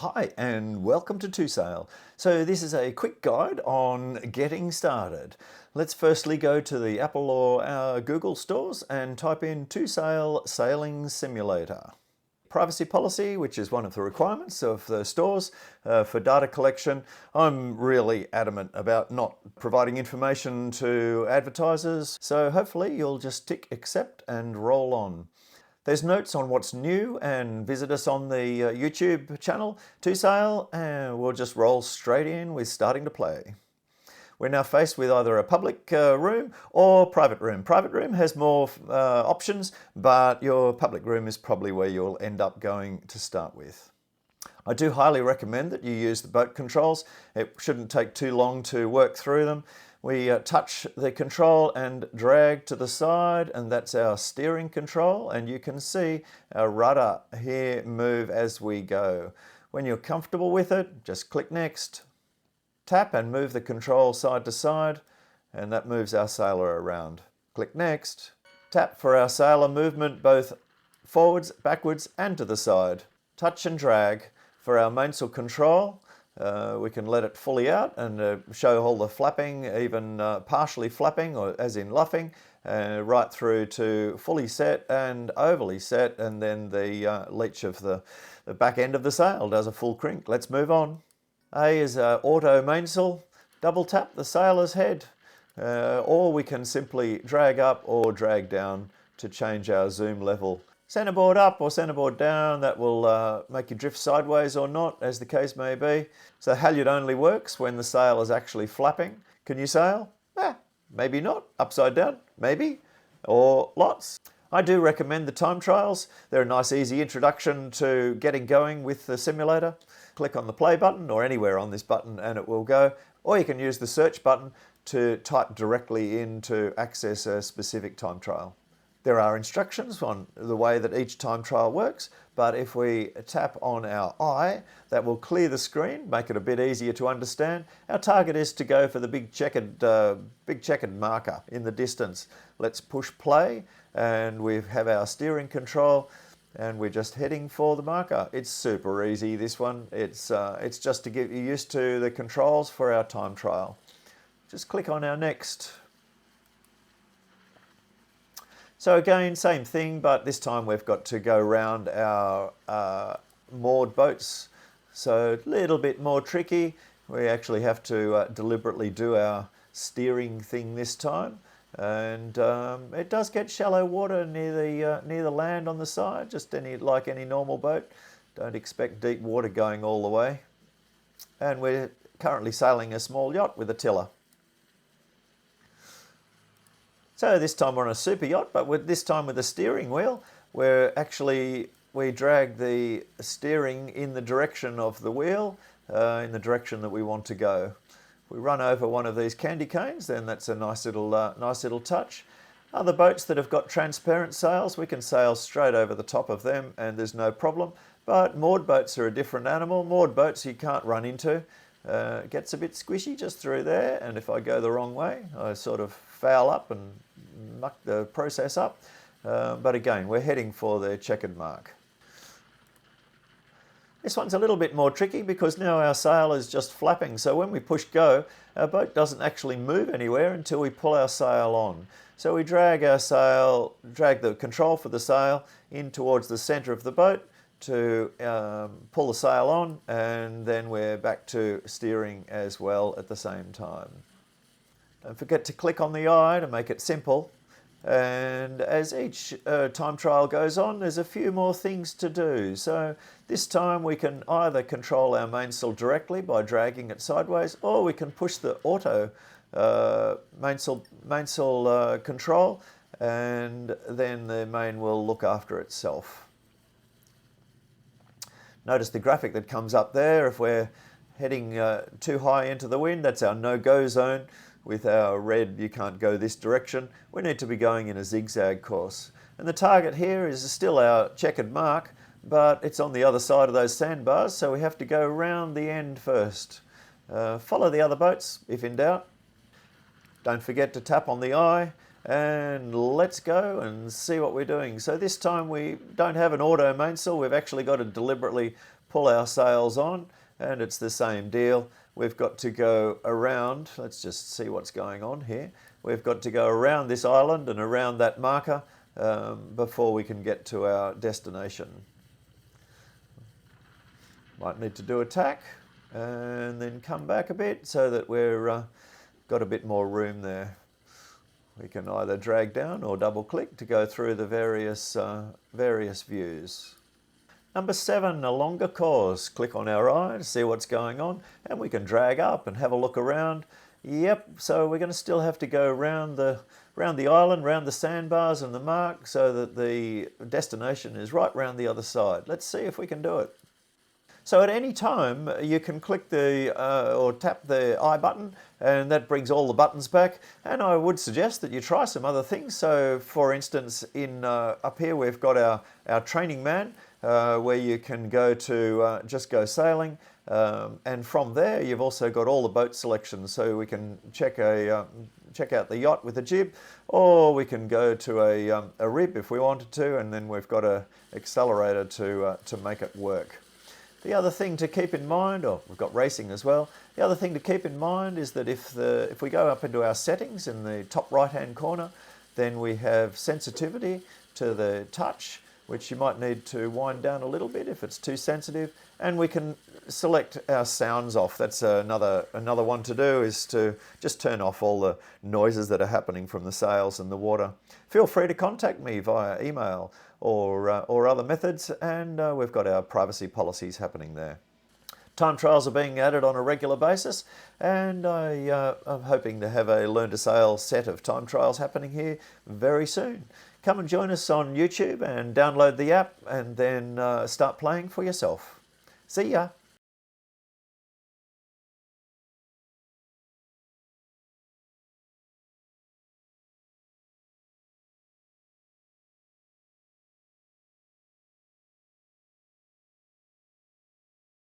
Hi and welcome to TwoSail. So this is a quick guide on getting started. Let's firstly go to the Apple or our Google stores and type in TwoSail Sailing Simulator. Privacy policy, which is one of the requirements of the stores for data collection. I'm really adamant about not providing information to advertisers, so hopefully you'll just tick accept and roll on. There's notes on what's new, and visit us on the YouTube channel TwoSail, and we'll just roll straight in with starting to play. We're now faced with either a public room or private room. Private room has more options, but your public room is probably where you'll end up going to start with. I do highly recommend that you use the boat controls. It shouldn't take too long to work through them. We touch the control and drag to the side, and that's our steering control, and you can see our rudder here move as we go. When you're comfortable with it, just click next, tap and move the control side to side, and that moves our sailor around. Click next, tap for our sailor movement both forwards, backwards and to the side. Touch and drag for our mainsail control. We can let it fully out and show all the flapping, even partially flapping, or as in luffing, right through to fully set and overly set, and then the leech of the back end of the sail does a full crink. Let's move on. A is auto mainsail. Double tap the sailor's head, or we can simply drag up or drag down to change our zoom level. Centerboard up or centerboard down, that will make you drift sideways or not, as the case may be. So halyard only works when the sail is actually flapping. Can you sail? Maybe not. Upside down? Maybe. Or lots. I do recommend the time trials. They're a nice easy introduction to getting going with the simulator. Click on the play button or anywhere on this button and it will go. Or you can use the search button to type directly in to access a specific time trial. There are instructions on the way that each time trial works, but if we tap on our eye, that will clear the screen, make it a bit easier to understand. Our target is to go for the big checkered marker in the distance. Let's push play, and we have our steering control, and we're just heading for the marker. It's super easy, this one. It's just to get you used to the controls for our time trial. Just click on our next. So again, same thing, but this time we've got to go around our moored boats. So a little bit more tricky. We actually have to deliberately do our steering thing this time. And it does get shallow water near the land on the side, just like any normal boat. Don't expect deep water going all the way. And we're currently sailing a small yacht with a tiller. So this time we're on a super yacht, but this time with a steering wheel, we drag the steering in the direction of the wheel, in the direction that we want to go. If we run over one of these candy canes, then that's a nice little touch. Other boats that have got transparent sails, we can sail straight over the top of them and there's no problem. But moored boats are a different animal. Moored boats you can't run into. It gets a bit squishy just through there, and if I go the wrong way, I sort of foul up and muck the process up. But again, we're heading for the checkered mark. This one's a little bit more tricky because now our sail is just flapping. So when we push go, our boat doesn't actually move anywhere until we pull our sail on. So we drag the control for the sail in towards the center of the boat to pull the sail on, and then we're back to steering as well at the same time. Don't forget to click on the eye to make it simple. And as each time trial goes on, there's a few more things to do. So this time we can either control our mainsail directly by dragging it sideways, or we can push the auto mainsail control, and then the main will look after itself. Notice the graphic that comes up there. If we're heading too high into the wind, that's our no-go zone. With our red, you can't go this direction. We need to be going in a zigzag course. And the target here is still our checkered mark, but it's on the other side of those sandbars, so we have to go round the end first. Follow the other boats if in doubt. Don't forget to tap on the eye, and let's go and see what we're doing. So this time we don't have an auto mainsail. We've actually got to deliberately pull our sails on, and it's the same deal. We've got to go around, let's just see what's going on here. We've got to go around this island and around that marker before we can get to our destination. Might need to do a tack and then come back a bit so that we're got a bit more room there. We can either drag down or double click to go through the various views. Number 7, a longer course. Click on our eye to see what's going on, and we can drag up and have a look around. Yep, so we're going to still have to go around the island, round the sandbars and the mark, so that the destination is right round the other side. Let's see if we can do it. So at any time you can click or tap the I button, and that brings all the buttons back. And I would suggest that you try some other things. So for instance, up here we've got our training man, where you can go to just go sailing, and from there you've also got all the boat selections, so we can check out the yacht with a jib, or we can go to a rib if we wanted to, and then we've got an accelerator to make it work. The other thing to keep in mind, we've got racing as well. The other thing to keep in mind is that if we go up into our settings in the top right hand corner, then we have sensitivity to the touch, which you might need to wind down a little bit if it's too sensitive, and we can select our sounds off. That's another one to do, is to just turn off all the noises that are happening from the sails and the water. Feel free to contact me via email or other methods, and we've got our privacy policies happening there. Time trials are being added on a regular basis, and I'm hoping to have a Learn to Sail set of time trials happening here very soon. Come and join us on YouTube and download the app, and then start playing for yourself. See ya!